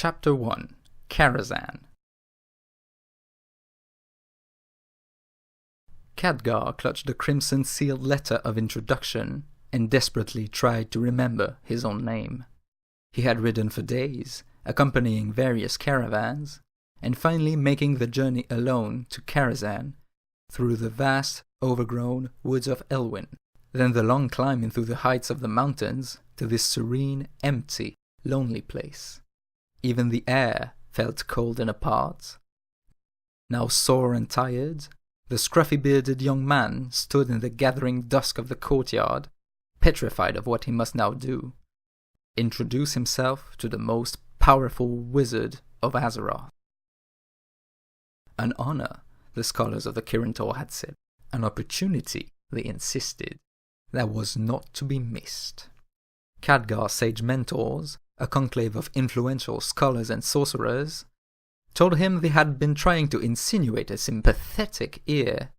Chapter 1 Karazhan. Khadgar clutched the crimson-sealed letter of introduction and desperately tried to remember his own name. He had ridden for days, accompanying various caravans, and finally making the journey alone to Karazhan through the vast, overgrown woods of Elwyn, then the long climb into the heights of the mountains to this serene, empty, lonely place. Even the air felt cold and apart. Now sore and tired, the scruffy-bearded young man stood in the gathering dusk of the courtyard, petrified of what he must now do. Introduce himself to the most powerful wizard of Azeroth. An honor, the scholars of the Kirintor had said. An opportunity, they insisted, that was not to be missed. Khadgar's sage mentors, a conclave of influential scholars and sorcerers, told him they had been trying to insinuate a sympathetic ear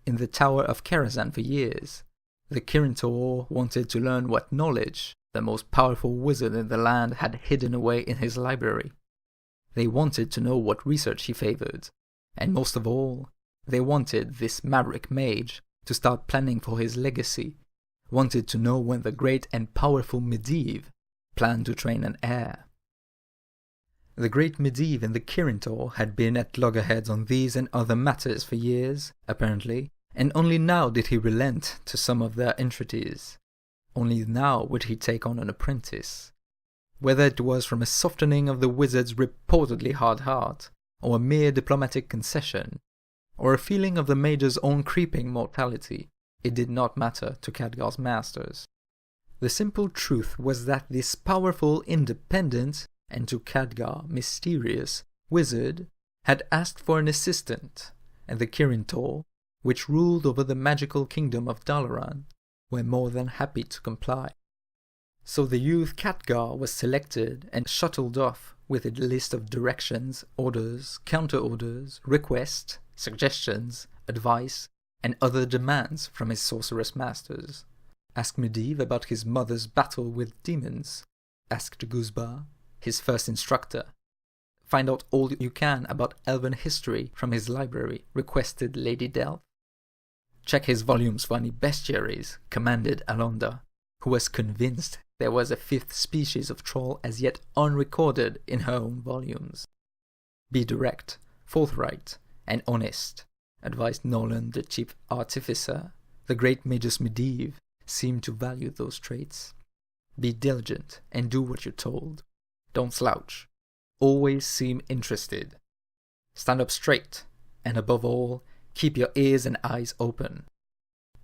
in the Tower of Karazhan for years. The Kirintor wanted to learn what knowledge the most powerful wizard in the land had hidden away in his library. They wanted to know what research he favored, and most of all, they wanted this maverick mage to start planning for his legacy, wanted to know when the great and powerful Medivh planned to train an heir. The great Medivh and the Kirintor had been at loggerheads on these and other matters for years, apparently, and only now did he relent to some of their entreaties. Only now would he take on an apprentice. Whether it was from a softening of the wizard's reportedly hard heart, or a mere diplomatic concession, or a feeling of the mage's own creeping mortality, it did not matter to Khadgar's masters. The simple truth was that this powerful, independent, and to Khadgar mysterious, wizard had asked for an assistant, and the Kirintor, which ruled over the magical kingdom of Dalaran, were more than happy to comply. So the youth Khadgar was selected and shuttled off with a list of directions, orders, counter-orders, requests, suggestions, advice, and other demands from his sorceress masters. Ask Medivh about his mother's battle with demons. Ask Guzba, his first instructor. Find out all you can about elven history from his library, requested Lady Delph. Check his volumes for any bestiaries, commanded Alonda, who was convinced there was a fifth species of troll as yet unrecorded in her own volumes. Be direct, forthright, and honest, advised Nolan, the chief artificer. The great Magus Medivh seemed to value those traits. Be diligent and do what you're told. Don't slouch. Always seem interested. Stand up straight, and above all, keep your ears and eyes open.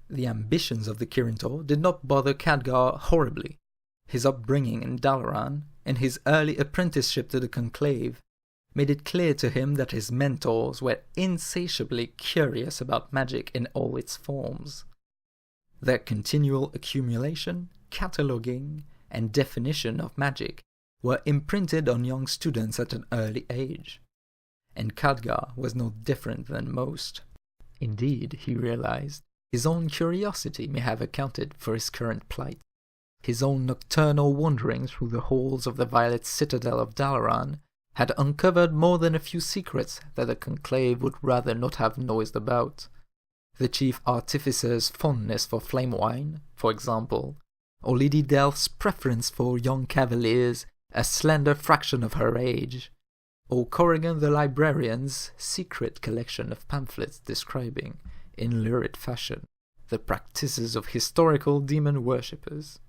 The ambitions of the Kirintor did not bother Khadgar horribly. His upbringing in Dalaran and his early apprenticeship to the Conclave made it clear to him that his mentors were insatiably curious about magic in all its forms. Their continual accumulation, cataloguing, and definition of magic were imprinted on young students at an early age. And Khadgar was no different than most. Indeed, he realized, his own curiosity may have accounted for his current plight. His own nocturnal wanderings through the halls of the Violet Citadel of Dalaran had uncovered more than a few secrets that the Conclave would rather not have noised about. The chief artificer's fondness for flame wine, for example, or Lady Delph's preference for young cavaliers, a slender fraction of her age, or Corrigan the librarian's secret collection of pamphlets describing, in lurid fashion, the practices of historical demon worshippers.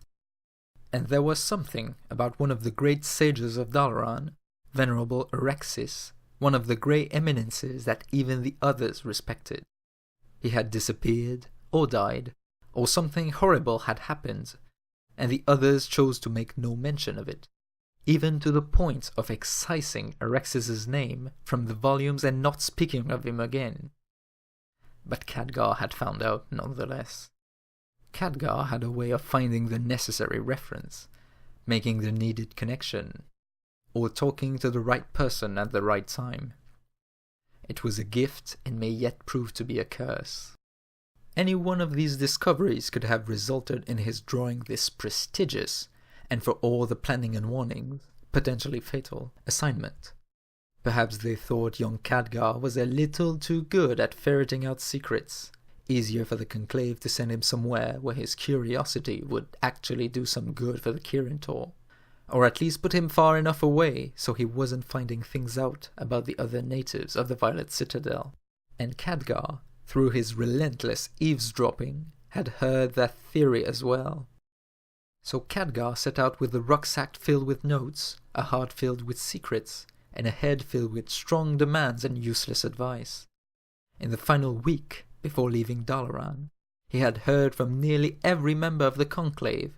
And there was something about one of the great sages of Dalaran, Venerable Erexis, one of the grey eminences that even the others respected. He had disappeared, or died, or something horrible had happened, and the others chose to make no mention of it, even to the point of excising Erexis's name from the volumes and not speaking of him again. But Khadgar had found out nonetheless. Khadgar had a way of finding the necessary reference, making the needed connection, or talking to the right person at the right time. It was a gift and may yet prove to be a curse. Any one of these discoveries could have resulted in his drawing this prestigious, and for all the planning and warnings, potentially fatal, assignment. Perhaps they thought young Khadgar was a little too good at ferreting out secrets. Easier for the Conclave to send him somewhere where his curiosity would actually do some good for the Kirin-Tor. Or at least put him far enough away so he wasn't finding things out about the other natives of the Violet Citadel. And Khadgar, through his relentless eavesdropping, had heard that theory as well. So Khadgar set out with a rucksack filled with notes, a heart filled with secrets, and a head filled with strong demands and useless advice. In the final week before leaving Dalaran, he had heard from nearly every member of the Conclave,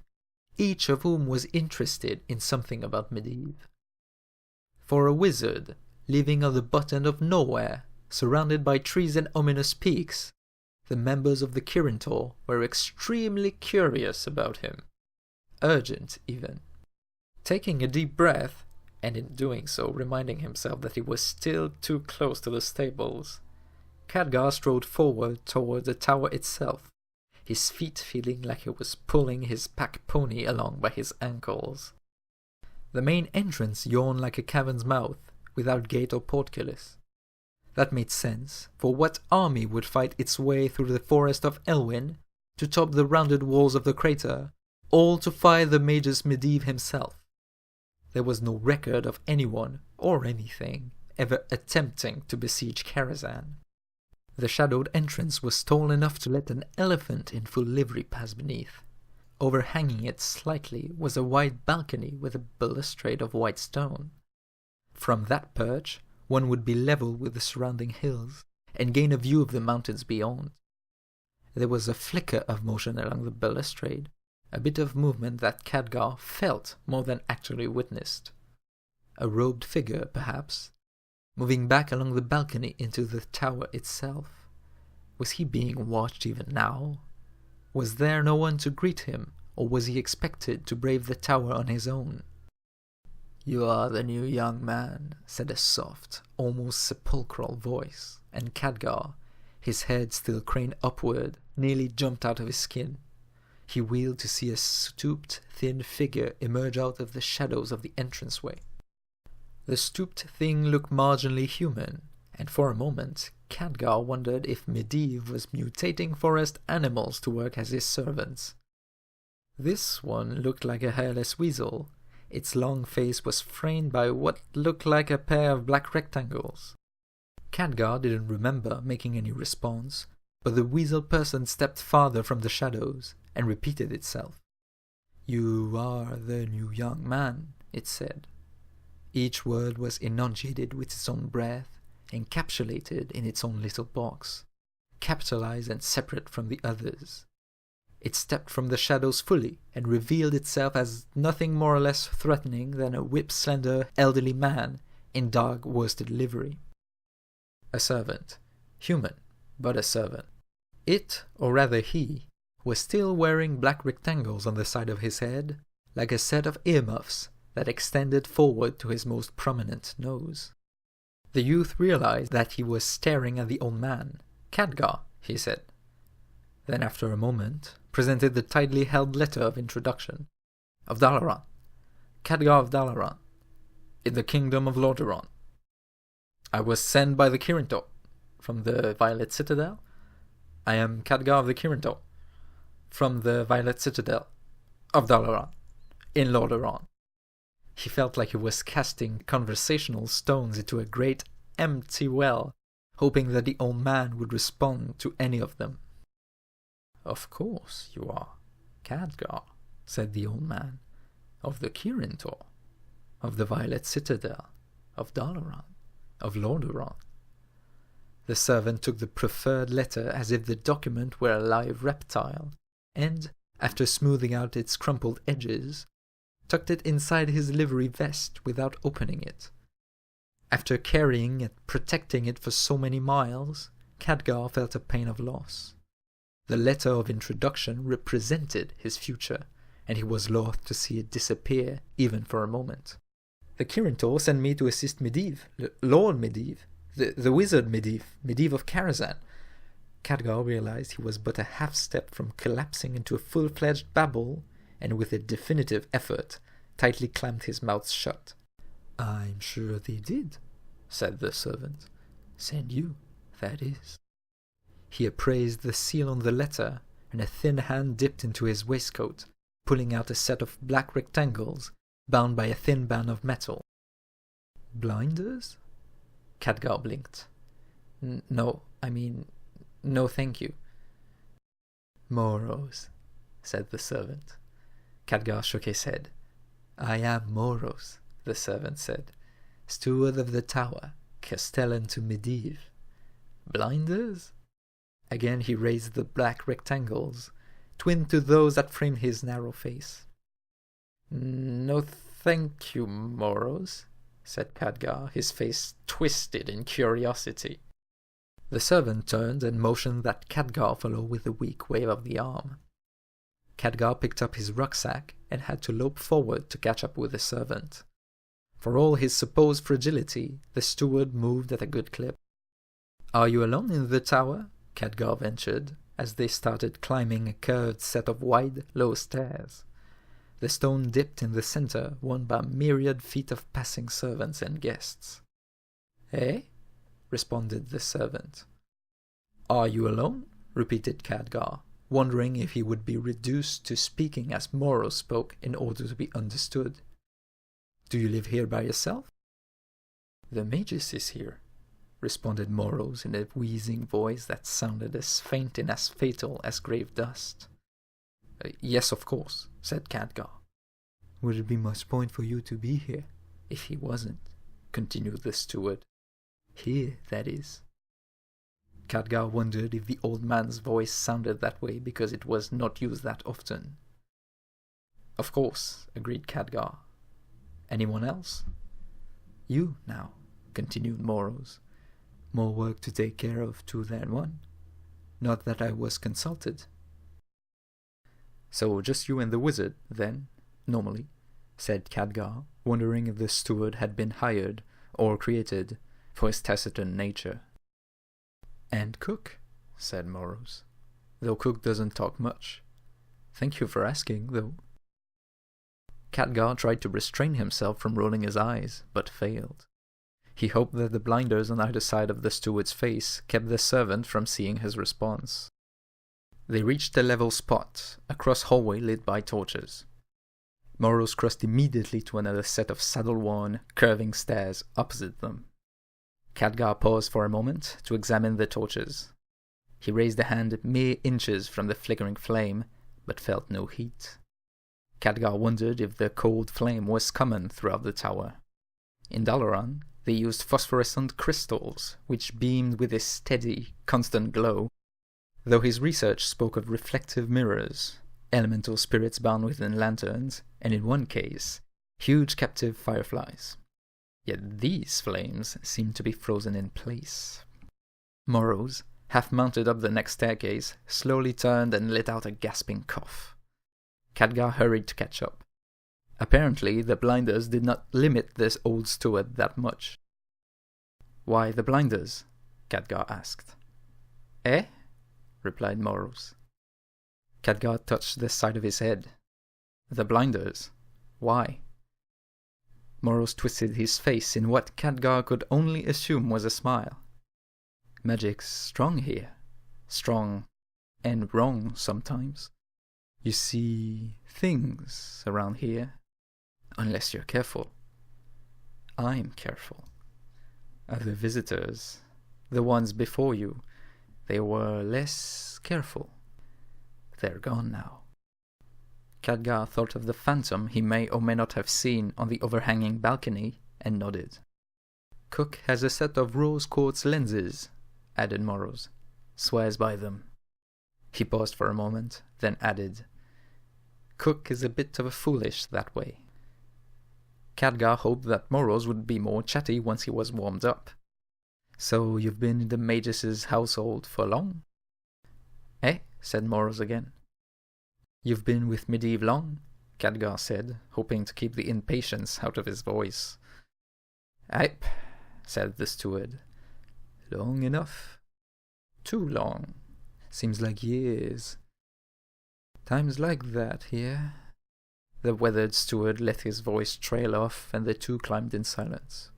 each of whom was interested in something about Medivh. For a wizard, living on the butt end of nowhere, surrounded by trees and ominous peaks, the members of the Kirin-Tor were extremely curious about him. Urgent, even. Taking a deep breath, and in doing so reminding himself that he was still too close to the stables, Khadgar strode forward toward the tower itself, his feet feeling like he was pulling his pack pony along by his ankles. The main entrance yawned like a cavern's mouth, without gate or portcullis. That made sense, for what army would fight its way through the forest of Elwyn to top the rounded walls of the crater, all to fight the Magus Medivh himself? There was no record of anyone, or anything, ever attempting to besiege Karazhan. The shadowed entrance was tall enough to let an elephant in full livery pass beneath. Overhanging it slightly was a wide balcony with a balustrade of white stone. From that perch, one would be level with the surrounding hills, and gain a view of the mountains beyond. There was a flicker of motion along the balustrade, a bit of movement that Khadgar felt more than actually witnessed. A robed figure, perhaps, moving back along the balcony into the tower itself. Was he being watched even now? Was there no one to greet him, or was he expected to brave the tower on his own? "You are the new young man," said a soft, almost sepulchral voice, and Khadgar, his head still craned upward, nearly jumped out of his skin. He wheeled to see a stooped, thin figure emerge out of the shadows of the entranceway. The stooped thing looked marginally human, and for a moment Khadgar wondered if Medivh was mutating forest animals to work as his servants. This one looked like a hairless weasel. Its long face was framed by what looked like a pair of black rectangles. Khadgar didn't remember making any response, but the weasel person stepped farther from the shadows and repeated itself. "You are the new young man," it said. Each word was enunciated with its own breath, encapsulated in its own little box, capitalized and separate from the others. It stepped from the shadows fully and revealed itself as nothing more or less threatening than a whip-slender elderly man in dark worsted livery. A servant. Human, but a servant. It, or rather he, was still wearing black rectangles on the side of his head, like a set of earmuffs that extended forward to his most prominent nose. The youth realized that he was staring at the old man. "Khadgar," he said. Then after a moment, presented the tightly held letter of introduction. "Of Dalaran. Khadgar of Dalaran, in the kingdom of Lordaeron. I was sent by the Kirin-Tor, from the Violet Citadel. I am Khadgar of the Kirin-Tor, from the Violet Citadel, of Dalaran, in Lordaeron." He felt like he was casting conversational stones into a great empty well, hoping that the old man would respond to any of them. "Of course you are Khadgar," said the old man, "of the Kirin-Tor, of the Violet Citadel, of Dalaran, of Lordaeron." The servant took the proffered letter as if the document were a live reptile, and, after smoothing out its crumpled edges, tucked it inside his livery vest without opening it. After carrying and protecting it for so many miles, Khadgar felt a pain of loss. The letter of introduction represented his future, and he was loath to see it disappear, even for a moment. "The Kirin-Tor sent me to assist Medivh, Lord Medivh, the wizard Medivh of Karazhan." Khadgar realized he was but a half-step from collapsing into a full-fledged babble, and with a definitive effort, tightly clamped his mouth shut. I'm sure they did, said the servant. Send you, that is. He appraised the seal on the letter, and a thin hand dipped into his waistcoat, pulling out a set of black rectangles, bound by a thin band of metal. Blinders? Khadgar blinked. No thank you. Moros, said the servant. Khadgar shook his head. I am Moros, the servant said. Steward of the tower, castellan to Medivh. Blinders? Again he raised the black rectangles, twin to those that framed his narrow face. No thank you, Moros, said Khadgar, his face twisted in curiosity. The servant turned and motioned that Khadgar follow with a weak wave of the arm. Khadgar picked up his rucksack and had to lope forward to catch up with the servant. For all his supposed fragility, the steward moved at a good clip. Are you alone in the tower? Khadgar ventured, as they started climbing a curved set of wide, low stairs. The stone dipped in the center, worn by myriad feet of passing servants and guests. Eh? Responded the servant. Are you alone? Repeated Khadgar, wondering if he would be reduced to speaking as Moros spoke in order to be understood. Do you live here by yourself? The Magus is here, responded Moros in a wheezing voice that sounded as faint and as fatal as grave dust. Yes, of course, said Khadgar. Would it be much point for you to be here, if he wasn't? Continued the steward. Here, that is. Khadgar wondered if the old man's voice sounded that way because it was not used that often. Of course, agreed Khadgar. Anyone else? You, now, continued Moros. More work to take care of two than one. Not that I was consulted. So just you and the wizard, then, normally, said Khadgar, wondering if the steward had been hired, or created, for his taciturn nature. And Cook, said Moros, though Cook doesn't talk much. Thank you for asking, though. Khadgar tried to restrain himself from rolling his eyes, but failed. He hoped that the blinders on either side of the steward's face kept the servant from seeing his response. They reached a level spot, a cross hallway lit by torches. Moros crossed immediately to another set of saddle-worn, curving stairs opposite them. Khadgar paused for a moment to examine the torches. He raised a hand mere inches from the flickering flame, but felt no heat. Khadgar wondered if the cold flame was common throughout the tower. In Dalaran, they used phosphorescent crystals, which beamed with a steady, constant glow, though his research spoke of reflective mirrors, elemental spirits bound within lanterns, and in one case, huge captive fireflies. Yet these flames seemed to be frozen in place. Moros, half mounted up the next staircase, slowly turned and let out a gasping cough. Khadgar hurried to catch up. Apparently, the blinders did not limit this old steward that much. Why the blinders? Khadgar asked. Eh? Replied Moros. Khadgar touched the side of his head. The blinders. Why? Moros twisted his face in what Khadgar could only assume was a smile. Magic's strong here. Strong and wrong sometimes. You see things around here, unless you're careful. I'm careful. Other visitors, the ones before you, they were less careful. They're gone now. Khadgar thought of the phantom he may or may not have seen on the overhanging balcony and nodded. Cook has a set of rose quartz lenses, added Moros. Swears by them. He paused for a moment, then added, Cook is a bit of a foolish that way. Khadgar hoped that Moros would be more chatty once he was warmed up. So you've been in the Magus' household for long? Eh? Said Moros again. You've been with Medivh long? Khadgar said, hoping to keep the impatience out of his voice. Aye, said the steward. Long enough. Too long. Seems like years. Time's like that here. The weathered steward let his voice trail off, and the two climbed in silence.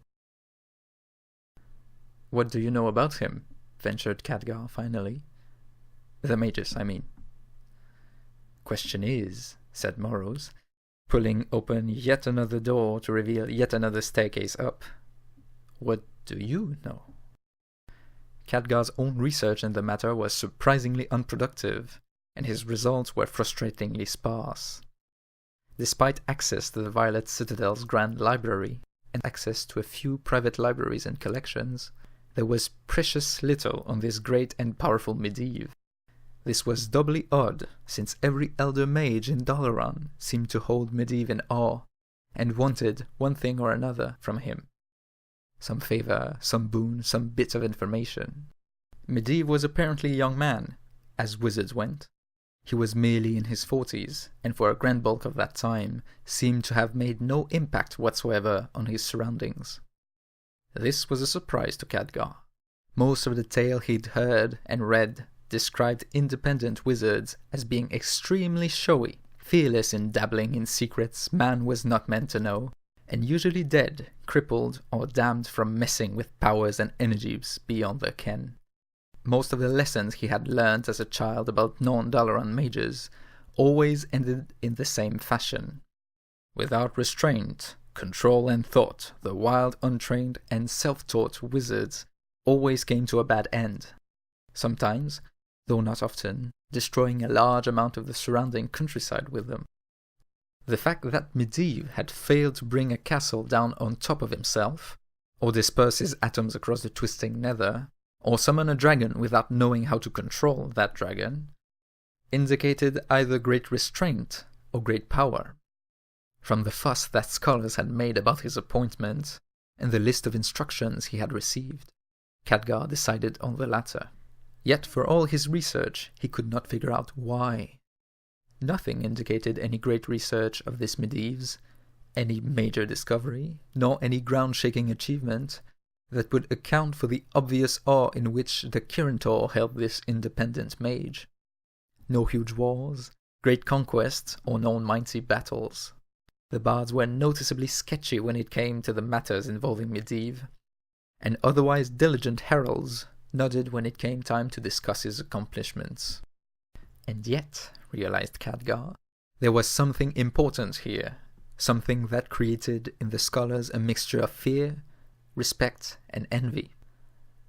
"What do you know about him?" ventured Khadgar finally. "The mages, I mean." "Question is," said Morrows, pulling open yet another door to reveal yet another staircase up, "what do you know?" Khadgar's own research in the matter was surprisingly unproductive, and his results were frustratingly sparse. Despite access to the Violet Citadel's Grand Library, and access to a few private libraries and collections, there was precious little on this great and powerful Medivh. This was doubly odd, since every elder mage in Dalaran seemed to hold Medivh in awe, and wanted one thing or another from him. Some favor, some boon, some bit of information. Medivh was apparently a young man, as wizards went. He was merely in his 40s, and for a grand bulk of that time, seemed to have made no impact whatsoever on his surroundings. This was a surprise to Khadgar. Most of the tale he'd heard and read described independent wizards as being extremely showy, fearless in dabbling in secrets man was not meant to know, and usually dead, crippled, or damned from messing with powers and energies beyond their ken. Most of the lessons he had learned as a child about non-Dalaran mages always ended in the same fashion. Without restraint, control and thought, the wild, untrained, and self-taught wizards always came to a bad end. Sometimes, though not often, destroying a large amount of the surrounding countryside with them. The fact that Medivh had failed to bring a castle down on top of himself, or disperse his atoms across the twisting nether, or summon a dragon without knowing how to control that dragon, indicated either great restraint or great power. From the fuss that scholars had made about his appointment, and the list of instructions he had received, Khadgar decided on the latter. Yet for all his research, he could not figure out why. Nothing indicated any great research of this Medivh's, any major discovery, nor any ground-shaking achievement that would account for the obvious awe in which the Kirintor held this independent mage. No huge wars, great conquests, or known mighty battles. The bards were noticeably sketchy when it came to the matters involving Medivh, and otherwise diligent heralds nodded when it came time to discuss his accomplishments. And yet, realized Khadgar, there was something important here, something that created in the scholars a mixture of fear, respect, and envy.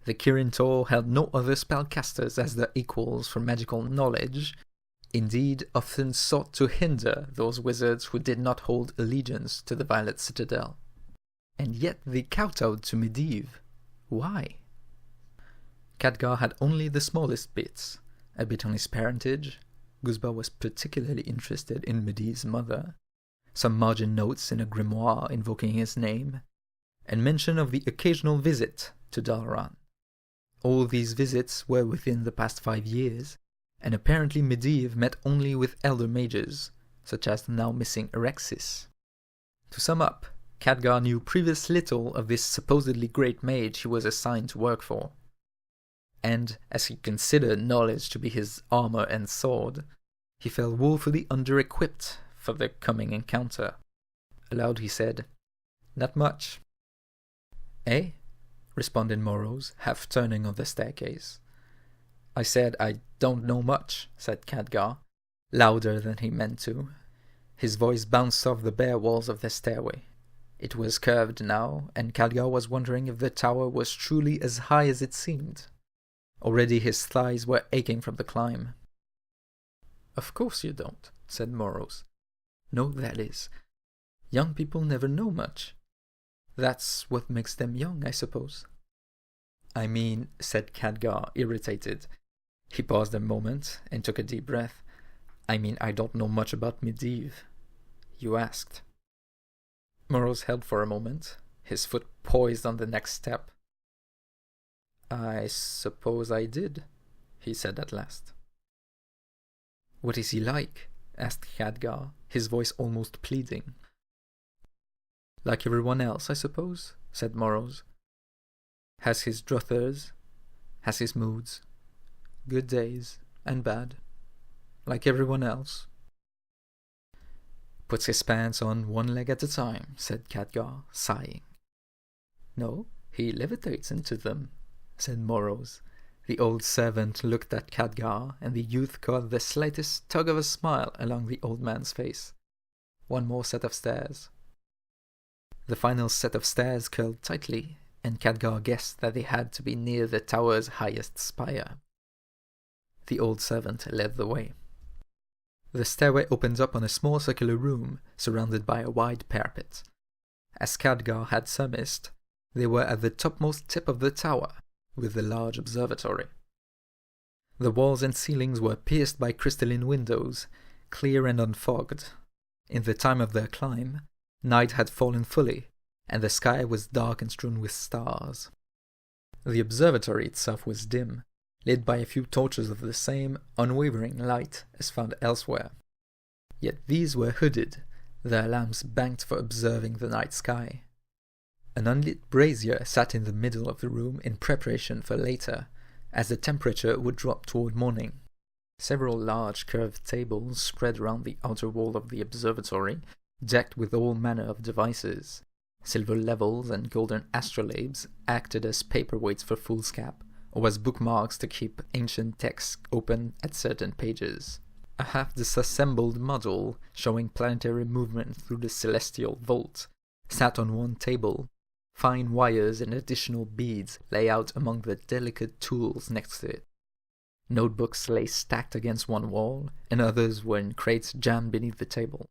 The Kirintor held no other spellcasters as their equals for magical knowledge, indeed often sought to hinder those wizards who did not hold allegiance to the Violet Citadel. And yet they kowtowed to Medivh. Why? Khadgar had only the smallest bits, a bit on his parentage. Guzba was particularly interested in Medivh's mother, some margin notes in a grimoire invoking his name, and mention of the occasional visit to Dalaran. All these visits were within the past 5 years, and apparently Medivh met only with elder mages, such as the now missing Erexis. To sum up, Khadgar knew previous little of this supposedly great mage he was assigned to work for. And, as he considered knowledge to be his armor and sword, he felt woefully under-equipped for the coming encounter. Aloud he said, "Not much." "Eh?" responded Morrows, half turning on the staircase. "I said I don't know much," said Khadgar, louder than he meant to. His voice bounced off the bare walls of the stairway. It was curved now, and Khadgar was wondering if the tower was truly as high as it seemed. Already his thighs were aching from the climb. "Of course you don't," said Morrows. "No, that is. Young people never know much. That's what makes them young, I suppose." "I mean," said Khadgar, irritated. He paused a moment and took a deep breath. "I mean, I don't know much about Medivh. You asked." Morrows held for a moment, his foot poised on the next step. "I suppose I did," he said at last. "What is he like?" asked Khadgar, his voice almost pleading. "Like everyone else, I suppose," said Morrows. "Has his druthers, has his moods, good days and bad, like everyone else." "Puts his pants on one leg at a time," said Khadgar, sighing. "No, he levitates into them," said Moros. The old servant looked at Khadgar, and the youth caught the slightest tug of a smile along the old man's face. One more set of stairs. The final set of stairs curled tightly, and Khadgar guessed that they had to be near the tower's highest spire. The old servant led the way. The stairway opened up on a small circular room surrounded by a wide parapet. As Khadgar had surmised, they were at the topmost tip of the tower, with the large observatory. The walls and ceilings were pierced by crystalline windows, clear and unfogged. In the time of their climb, night had fallen fully, and the sky was dark and strewn with stars. The observatory itself was dim, lit by a few torches of the same unwavering light as found elsewhere. Yet these were hooded, their lamps banked for observing the night sky. An unlit brazier sat in the middle of the room in preparation for later, as the temperature would drop toward morning. Several large curved tables spread around the outer wall of the observatory, decked with all manner of devices. Silver levels and golden astrolabes acted as paperweights for foolscap, or as bookmarks to keep ancient texts open at certain pages. A half-disassembled model showing planetary movement through the celestial vault sat on one table. Fine wires and additional beads lay out among the delicate tools next to it. Notebooks lay stacked against one wall, and others were in crates jammed beneath the table.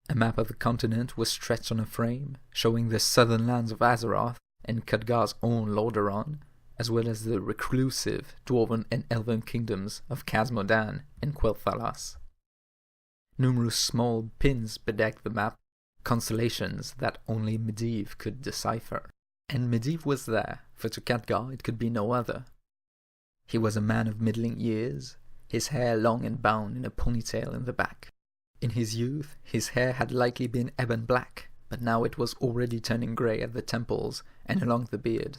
A map of the continent was stretched on a frame, showing the southern lands of Azeroth and Khadgar's own Lordaeron, as well as the reclusive dwarven and elven kingdoms of Khazmodan and Quel'Thalas. Numerous small pins bedecked the map, constellations that only Medivh could decipher. And Medivh was there, for to Khadgar it could be no other. He was a man of middling years, his hair long and bound in a ponytail in the back. In his youth, his hair had likely been ebon black, but now it was already turning grey at the temples and along the beard.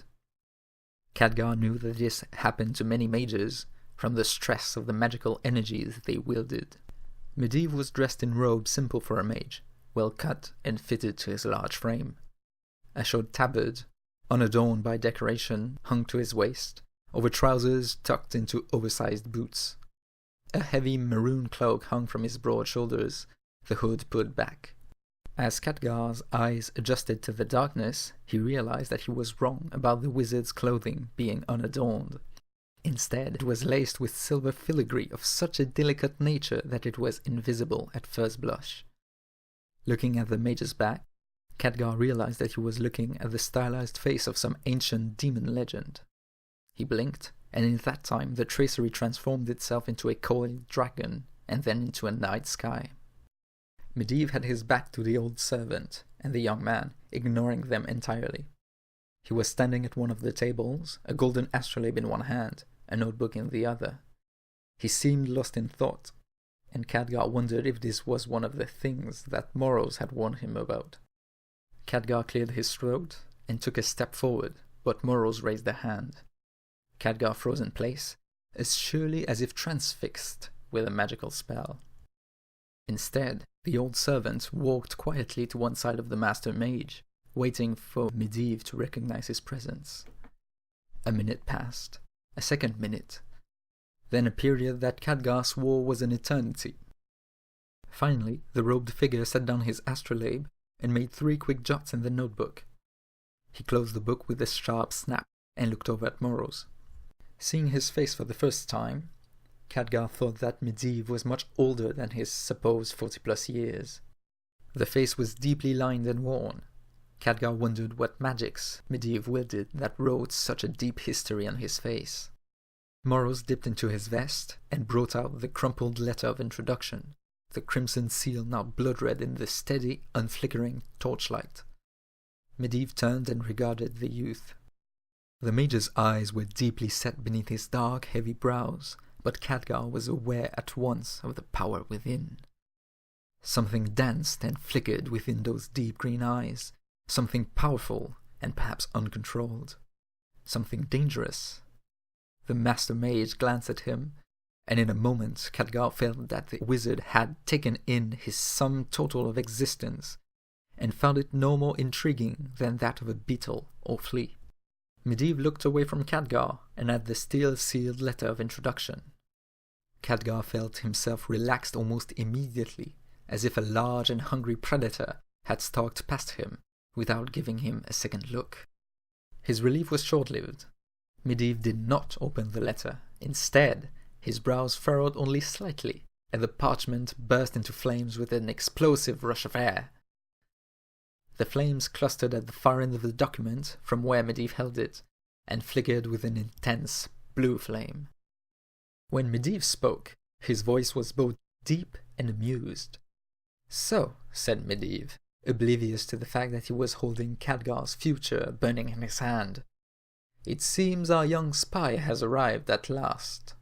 Khadgar knew that this happened to many mages, from the stress of the magical energies they wielded. Medivh was dressed in robes simple for a mage, well cut and fitted to his large frame. A short tabard, unadorned by decoration, hung to his waist, over trousers tucked into oversized boots. A heavy maroon cloak hung from his broad shoulders, the hood pulled back. As Khadgar's eyes adjusted to the darkness, he realized that he was wrong about the wizard's clothing being unadorned. Instead, it was laced with silver filigree of such a delicate nature that it was invisible at first blush. Looking at the mage's back, Khadgar realized that he was looking at the stylized face of some ancient demon legend. He blinked, and in that time the tracery transformed itself into a coiled dragon, and then into a night sky. Medivh had his back to the old servant and the young man, ignoring them entirely. He was standing at one of the tables, a golden astrolabe in one hand, a notebook in the other. He seemed lost in thought, and Khadgar wondered if this was one of the things that Moros had warned him about. Khadgar cleared his throat and took a step forward, but Moros raised a hand. Khadgar froze in place, as surely as if transfixed with a magical spell. Instead, the old servant walked quietly to one side of the master mage, waiting for Medivh to recognize his presence. A minute passed, a second minute, then a period that Khadgar swore was an eternity. Finally, the robed figure set down his astrolabe and made 3 quick jots in the notebook. He closed the book with a sharp snap and looked over at Moros. Seeing his face for the first time, Khadgar thought that Medivh was much older than his supposed 40+ years. The face was deeply lined and worn. Khadgar wondered what magics Medivh wielded that wrote such a deep history on his face. Moros dipped into his vest and brought out the crumpled letter of introduction, the crimson seal now blood-red in the steady, unflickering torchlight. Medivh turned and regarded the youth. The mage's eyes were deeply set beneath his dark, heavy brows, but Khadgar was aware at once of the power within. Something danced and flickered within those deep green eyes, something powerful and perhaps uncontrolled, something dangerous. The master mage glanced at him, and in a moment Khadgar felt that the wizard had taken in his sum total of existence, and found it no more intriguing than that of a beetle or flea. Medivh looked away from Khadgar and at the steel-sealed letter of introduction. Khadgar felt himself relaxed almost immediately, as if a large and hungry predator had stalked past him without giving him a second look. His relief was short-lived. Medivh did not open the letter. Instead, his brows furrowed only slightly, and the parchment burst into flames with an explosive rush of air. The flames clustered at the far end of the document from where Medivh held it, and flickered with an intense blue flame. When Medivh spoke, his voice was both deep and amused. "So," said Medivh, oblivious to the fact that he was holding Khadgar's future burning in his hand, "it seems our young spy has arrived at last."